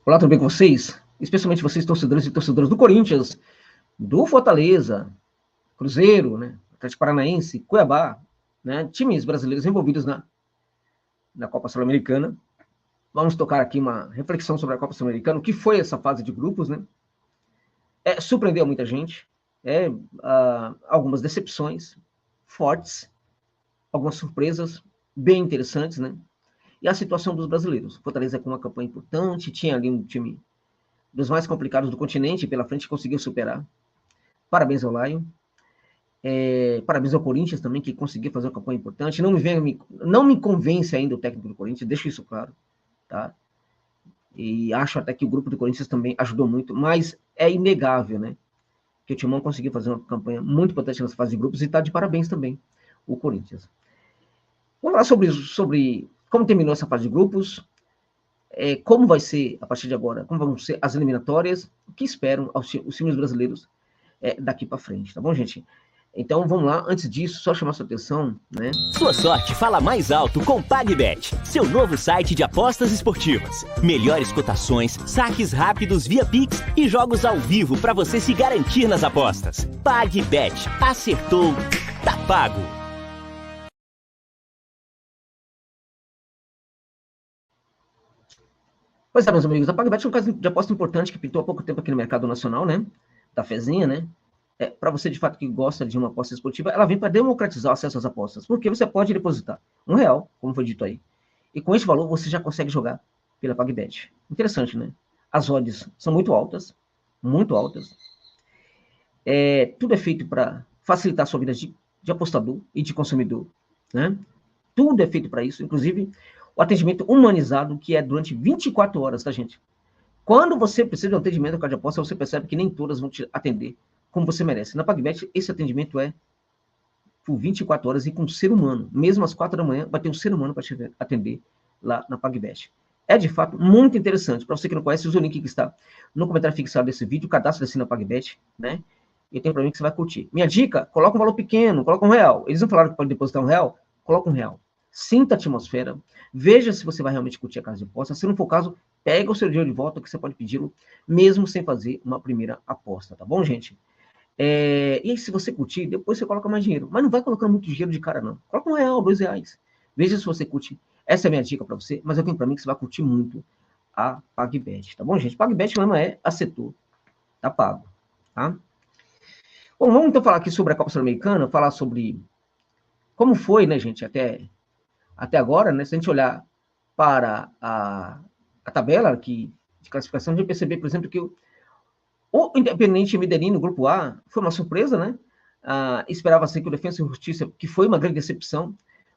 Olá, tudo bem com vocês? Especialmente vocês, torcedores e torcedoras do Corinthians, do Fortaleza, Cruzeiro, né? Atlético Paranaense, Cuiabá, né? Times brasileiros envolvidos na Copa Sul-Americana. Vamos tocar aqui uma reflexão sobre a Copa Sul-Americana, o que foi essa fase de grupos, né? Surpreendeu muita gente, algumas decepções fortes, algumas surpresas bem interessantes, né? E a situação dos brasileiros. Fortaleza com uma campanha importante, tinha ali um time dos mais complicados do continente pela frente, conseguiu superar. Parabéns ao Lion. Parabéns ao Corinthians também, que conseguiu fazer uma campanha importante. Não me convence ainda o técnico do Corinthians, deixo isso claro. Tá? E acho até que o grupo do Corinthians também ajudou muito, mas é inegável, né? Que o Timão conseguiu fazer uma campanha muito importante nessa fase de grupos e está de parabéns também, o Corinthians. Vamos falar sobre como terminou essa fase de grupos, como vai ser, a partir de agora, como vão ser as eliminatórias, o que esperam os times brasileiros daqui para frente, tá bom, gente? Então, vamos lá. Antes disso, só chamar sua atenção, né? Sua sorte fala mais alto com PagBet, seu novo site de apostas esportivas. Melhores cotações, saques rápidos via Pix e jogos ao vivo para você se garantir nas apostas. PagBet. Acertou, tá pago. Pois é, meus amigos, a PagBet é um caso de aposta importante que pintou há pouco tempo aqui no mercado nacional, né? Da Fezinha, né? Para você, de fato, que gosta de uma aposta esportiva, ela vem para democratizar o acesso às apostas, porque você pode depositar R$ 1, como foi dito aí, e com esse valor você já consegue jogar pela PagBet. Interessante, né? As odds são muito altas, muito altas. Tudo é feito para facilitar a sua vida de apostador e de consumidor, né? Tudo é feito para isso, inclusive o atendimento humanizado, que é durante 24 horas, tá, gente? Quando você precisa de um atendimento de aposta, você percebe que nem todas vão te atender como você merece. Na PagBet, esse atendimento é por 24 horas e com um ser humano. Mesmo às 4 da manhã, vai ter um ser humano para te atender lá na PagBet. É, de fato, muito interessante. Para você que não conhece, usa o link que está no comentário fixado desse vídeo, cadastre-se na PagBet, né? E tem para mim que você vai curtir. Minha dica, coloca um valor pequeno, coloca R$ 1. Eles não falaram que pode depositar R$ 1? Coloca R$ 1. Sinta a atmosfera, veja se você vai realmente curtir a casa de aposta. Se não for o caso, pega o seu dinheiro de volta, que você pode pedi-lo, mesmo sem fazer uma primeira aposta, tá bom, gente? E aí, se você curtir, depois você coloca mais dinheiro. Mas não vai colocando muito dinheiro de cara, não. Coloca R$ 1, R$ 2. Veja se você curte. Essa é a minha dica para você, mas eu tenho para mim que você vai curtir muito a PagBet, tá bom, gente? PagBet mesmo a setor, tá pago, tá? Bom, vamos então falar aqui sobre a Copa Sul-Americana, falar sobre como foi, né, gente, até agora, né? Se a gente olhar para a tabela aqui de classificação, a gente vai perceber, por exemplo, que o Independente Medellín, no grupo A, foi uma surpresa, né? Esperava-se que o Defensa e Justiça, que foi uma grande decepção,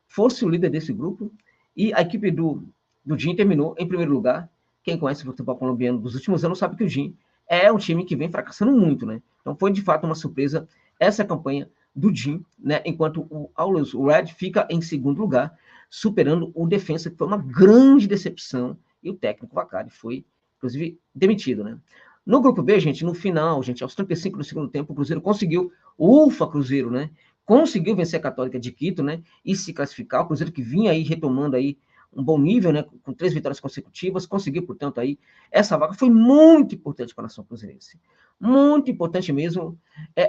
fosse o líder desse grupo, e a equipe do DIM terminou em primeiro lugar. Quem conhece o futebol colombiano dos últimos anos sabe que o DIM é um time que vem fracassando muito, né? Então foi, de fato, uma surpresa essa campanha do DIM, né? Enquanto o Always Red fica em segundo lugar, superando o Defensa, que foi uma grande decepção, e o técnico Vacari foi, inclusive, demitido, né? No grupo B, gente, no final, gente, aos 35 do segundo tempo, o Cruzeiro conseguiu, Cruzeiro, né? Conseguiu vencer a Católica de Quito, né? E se classificar. O Cruzeiro que vinha aí retomando aí um bom nível, né? Com 3 vitórias consecutivas, conseguiu, portanto, aí essa vaga foi muito importante para a nação cruzeirense. Muito importante mesmo.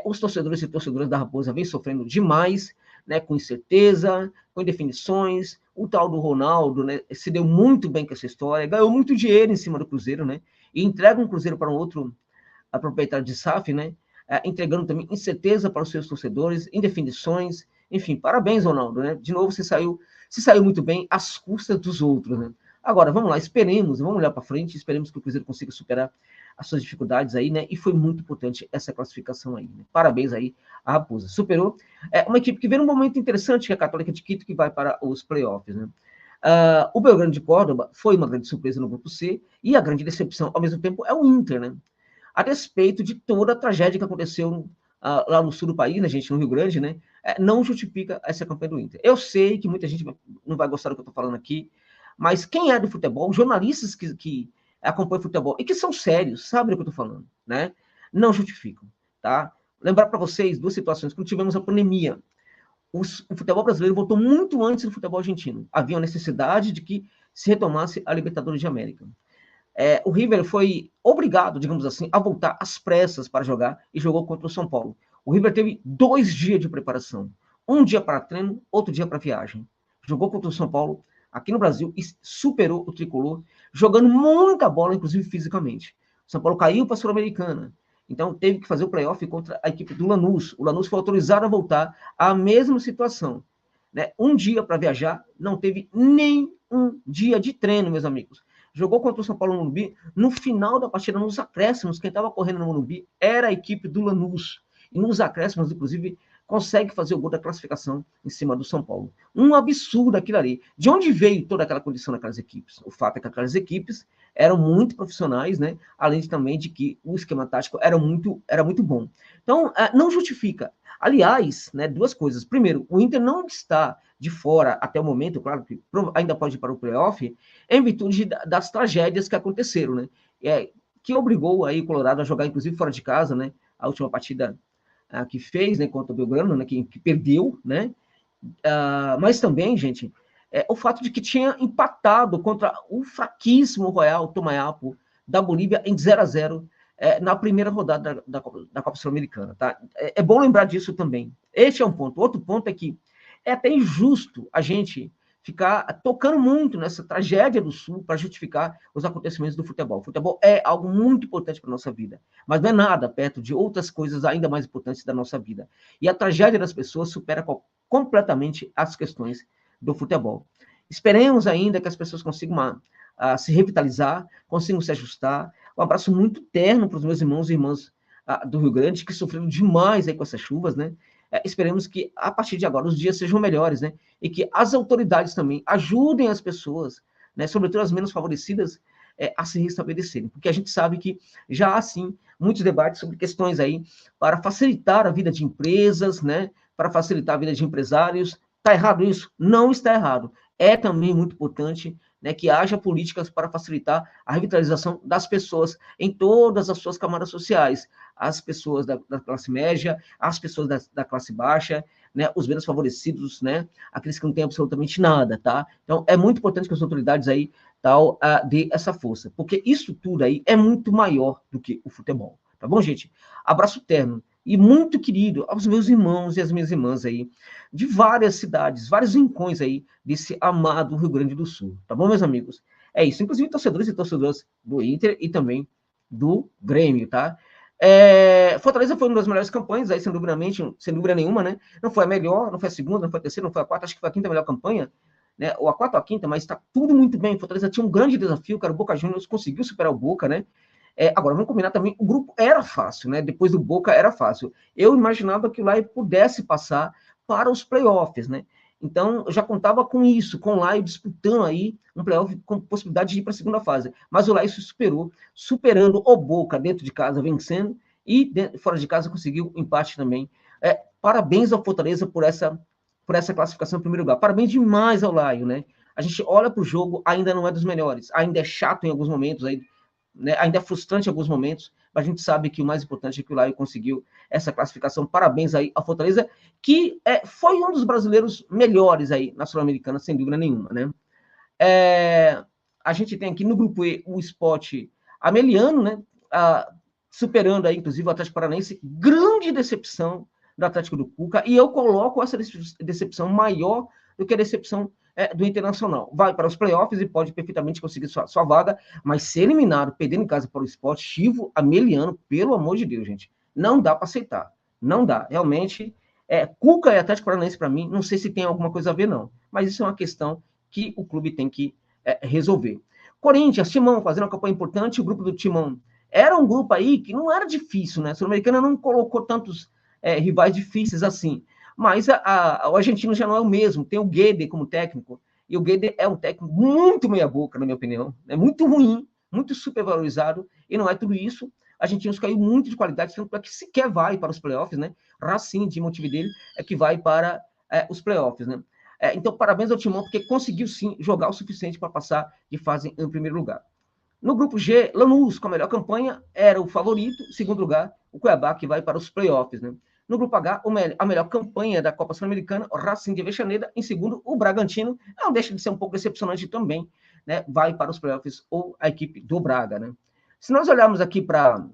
Os torcedores e torcedoras da Raposa vêm sofrendo demais, né? Com incerteza, com indefinições. O tal do Ronaldo, né? Se deu muito bem com essa história, ganhou muito dinheiro em cima do Cruzeiro, né? E entrega um Cruzeiro para um outro a proprietário de SAF, né? Entregando também incerteza para os seus torcedores, indefinições, enfim, parabéns, Ronaldo, né? De novo, se saiu muito bem às custas dos outros, né? Agora, vamos lá, vamos olhar para frente, esperemos que o Cruzeiro consiga superar as suas dificuldades aí, né? E foi muito importante essa classificação aí, né? Parabéns aí à Raposa. Superou uma equipe que vem num momento interessante, que é a Católica de Quito, que vai para os playoffs, né? O Belgrano de Córdoba foi uma grande surpresa no grupo C, e a grande decepção, ao mesmo tempo, é o Inter, né? A despeito de toda a tragédia que aconteceu lá no sul do país, né, gente, no Rio Grande, né? Não justifica essa campanha do Inter. Eu sei que muita gente não vai gostar do que eu estou falando aqui, mas quem é do futebol, jornalistas que acompanham futebol e que são sérios, sabem do que eu estou falando, né? Não justificam, tá? Lembrar para vocês duas situações. Quando tivemos a pandemia, o futebol brasileiro voltou muito antes do futebol argentino. Havia a necessidade de que se retomasse a Libertadores de América. O River foi obrigado, digamos assim, a voltar às pressas para jogar e jogou contra o São Paulo. O River teve 2 dias de preparação. Um dia para treino, outro dia para viagem. Jogou contra o São Paulo aqui no Brasil e superou o tricolor, jogando muita bola, inclusive fisicamente. O São Paulo caiu para a Sul-Americana. Então teve que fazer o playoff contra a equipe do Lanús. O Lanús foi autorizado a voltar à mesma situação. Né? Um dia para viajar, não teve nem um dia de treino, meus amigos. Jogou contra o São Paulo no Morumbi. No final da partida, nos acréscimos, quem estava correndo no Morumbi era a equipe do Lanús. E nos acréscimos, inclusive, consegue fazer o gol da classificação em cima do São Paulo. Um absurdo aquilo ali. De onde veio toda aquela condição daquelas equipes? O fato é que aquelas equipes eram muito profissionais, né? Além também de que o esquema tático era muito bom. Então, não justifica. Aliás, né, 2 coisas. Primeiro, o Inter não está de fora até o momento, claro que ainda pode ir para o playoff, em virtude das tragédias que aconteceram, né? Que obrigou aí o Colorado a jogar, inclusive, fora de casa, né? A última partida que fez, né, contra o Belgrano, né, que perdeu, né? Mas também, gente, o fato de que tinha empatado contra o fraquíssimo Royal Tomayapo da Bolívia em 0-0 na primeira rodada da Copa Sul-Americana, tá? É bom lembrar disso também. Este é um ponto. Outro ponto é que é até injusto a gente ficar tocando muito nessa tragédia do Sul para justificar os acontecimentos do futebol. O futebol é algo muito importante para a nossa vida, mas não é nada perto de outras coisas ainda mais importantes da nossa vida. E a tragédia das pessoas supera completamente as questões do futebol. Esperemos ainda que as pessoas consigam se revitalizar, consigam se ajustar. Um abraço muito terno para os meus irmãos e irmãs do Rio Grande, que sofreram demais aí com essas chuvas, né? Esperemos que, a partir de agora, os dias sejam melhores, né? E que as autoridades também ajudem as pessoas, né, sobretudo as menos favorecidas, a se restabelecerem. Porque a gente sabe que já há, sim, muitos debates sobre questões aí para facilitar a vida de empresas, né? Para facilitar a vida de empresários. Está errado isso? Não está errado. É também muito importante, né, que haja políticas para facilitar a revitalização das pessoas em todas as suas camadas sociais, as pessoas da classe média, as pessoas da classe baixa, né, os menos favorecidos, né, aqueles que não têm absolutamente nada, tá? Então, é muito importante que as autoridades aí dê essa força, porque isso tudo aí é muito maior do que o futebol, tá bom, gente? Abraço terno e muito querido aos meus irmãos e às minhas irmãs aí, de várias cidades, vários rincões aí desse amado Rio Grande do Sul, tá bom, meus amigos? É isso, inclusive torcedores e torcedoras do Inter e também do Grêmio, tá? Fortaleza foi uma das melhores campanhas, aí, sem dúvida nenhuma, né? Não foi a melhor, não foi a segunda, não foi a terceira, não foi a quarta, acho que foi a quinta melhor campanha, né? Ou a quarta ou a quinta, mas está tudo muito bem. Fortaleza tinha um grande desafio, cara, o Boca Juniors conseguiu superar o Boca, né? Agora, vamos combinar também, o grupo era fácil, né? Depois do Boca era fácil. Eu imaginava que o Lai pudesse passar para os playoffs, né? Então, eu já contava com isso, com o Lai disputando aí um playoff com possibilidade de ir para a segunda fase. Mas o Lai se superou, superando o Boca dentro de casa, vencendo, e fora de casa conseguiu empate também. Parabéns ao Fortaleza por essa classificação em primeiro lugar. Parabéns demais ao Laio, né? A gente olha para o jogo, ainda não é dos melhores, ainda é chato em alguns momentos aí, né? Ainda é frustrante em alguns momentos, mas a gente sabe que o mais importante é que o Laio conseguiu essa classificação. Parabéns aí ao Fortaleza, que foi um dos brasileiros melhores aí na Sul-Americana, sem dúvida nenhuma, né? A gente tem aqui no grupo E o Sport Ameliano, né? Superando aí, inclusive, o Atlético Paranaense, grande decepção do Atlético do Cuca, e eu coloco essa decepção maior do que a decepção do Internacional. Vai para os playoffs e pode perfeitamente conseguir sua vaga, mas ser eliminado, perdendo em casa para o Sport, Chivo Ameliano, pelo amor de Deus, gente, não dá para aceitar. Não dá. Realmente, Cuca e Atlético Paranaense, para mim, não sei se tem alguma coisa a ver, não. Mas isso é uma questão que o clube tem que resolver. Corinthians, Timão, fazendo uma campanha importante, o grupo do Timão era um grupo aí que não era difícil, né? A Sul-Americana não colocou tantos rivais difíceis assim. Mas o argentino já não é o mesmo. Tem o Guede como técnico. E o Guede é um técnico muito meia-boca, na minha opinião. É muito ruim, muito supervalorizado. E não é tudo isso. Argentinos caiu muito de qualidade, tanto é que sequer vai para os playoffs, né? Racing de Montevideo é que vai para os playoffs, né? Então, parabéns ao Timão, porque conseguiu sim jogar o suficiente para passar de fase em primeiro lugar. No grupo G, Lanús, com a melhor campanha, era o favorito. Em segundo lugar, o Cuiabá, que vai para os playoffs, né? No grupo H, a melhor campanha da Copa Sul-Americana, o Racing de Avellaneda. Em segundo, o Bragantino. Não deixa de ser um pouco decepcionante também, né, vai para os playoffs, ou a equipe do Braga, né? Se nós olharmos aqui para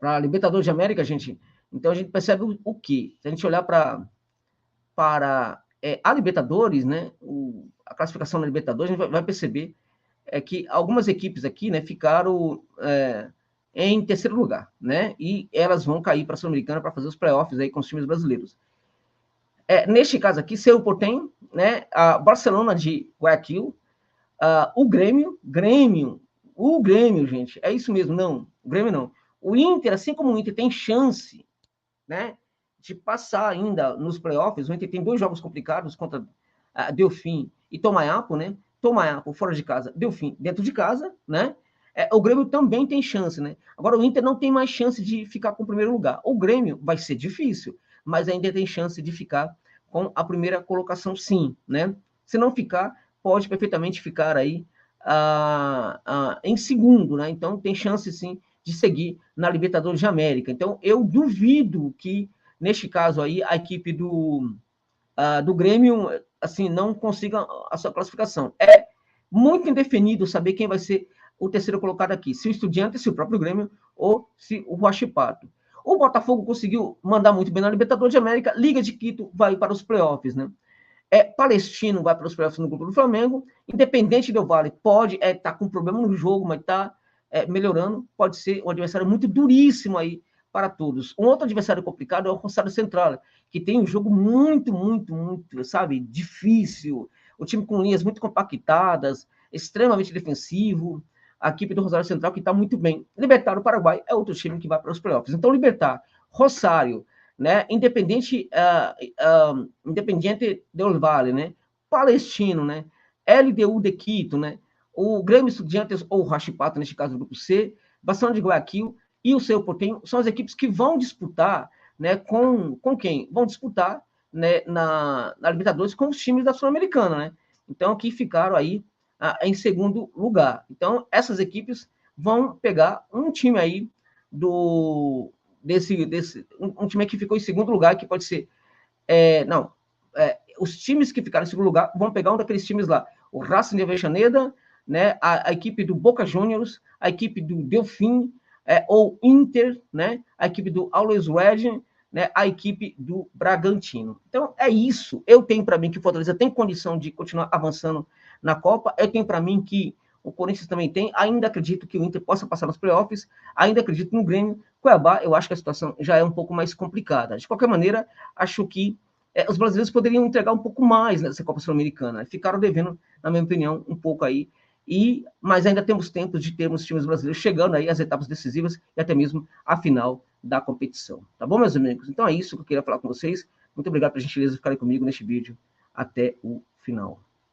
a Libertadores de América, gente, então a gente percebe o quê? Se a gente olhar para a Libertadores, né, a classificação da Libertadores, a gente vai perceber que algumas equipes aqui, né, ficaram em terceiro lugar, né, e elas vão cair para a Sul-Americana para fazer os playoffs aí com os times brasileiros. Neste caso aqui, Cerro Porteño, né, a Barcelona de Guayaquil, o Grêmio, gente, é isso mesmo, não, o Grêmio não. O Inter, assim como o Inter tem chance, né, de passar ainda nos playoffs, o Inter tem 2 jogos complicados contra Delfim e Tomayapo, né, Tomayapo fora de casa, Delfim dentro de casa, né, o Grêmio também tem chance, né, agora o Inter não tem mais chance de ficar com o primeiro lugar, o Grêmio vai ser difícil, mas ainda tem chance de ficar com a primeira colocação sim, né, se não ficar, pode perfeitamente ficar aí em segundo, né, então tem chance sim de seguir na Libertadores de América. Então, eu duvido que, neste caso aí, a equipe do Grêmio, assim, não consiga a sua classificação. É muito indefinido saber quem vai ser o terceiro colocado aqui, se o Estudiantes, se o próprio Grêmio, ou se o Huachipato. O Botafogo conseguiu mandar muito bem na Libertadores de América, Liga de Quito vai para os playoffs, né? Palestino vai para os playoffs no grupo do Flamengo, Independente Del Valle pode estar com problema no jogo, mas está melhorando, pode ser um adversário muito duríssimo aí para todos. Um outro adversário complicado é o Rosário Central, que tem um jogo muito, sabe, difícil, o time com linhas muito compactadas, extremamente defensivo, a equipe do Rosário Central que está muito bem. Libertad do Paraguai é outro time que vai para os playoffs. Então, Libertad, Rosário, né, Independiente Del Valle, né, Palestino, né, LDU de Quito, né, o Grêmio Estudiantes ou o Huachipato, neste caso do grupo C, Barcelona de Guayaquil e o Cerro Porteño são as equipes que vão disputar, né, com quem? Vão disputar, né, na Libertadores com os times da Sul-Americana, né? Então, aqui ficaram aí em segundo lugar. Então, essas equipes vão pegar um time aí um time que ficou em segundo lugar, que pode ser os times que ficaram em segundo lugar vão pegar um daqueles times lá, o Racing de Avellaneda, né, a equipe do Boca Juniors, a equipe do Delfim, ou Inter, né, a equipe do Always Red, né, a equipe do Bragantino. Então, é isso. Eu tenho para mim que o Fortaleza tem condição de continuar avançando na Copa, eu tenho para mim que o Corinthians também tem, ainda acredito que o Inter possa passar nos playoffs, ainda acredito no Grêmio. Cuiabá, eu acho que a situação já é um pouco mais complicada. De qualquer maneira, acho que os brasileiros poderiam entregar um pouco mais nessa Copa Sul-Americana. Ficaram devendo, na minha opinião, um pouco aí. Mas ainda temos tempo de termos times brasileiros chegando aí às etapas decisivas e até mesmo à final da competição. Tá bom, meus amigos? Então é isso que eu queria falar com vocês. Muito obrigado pela gentileza de ficarem comigo neste vídeo até o final.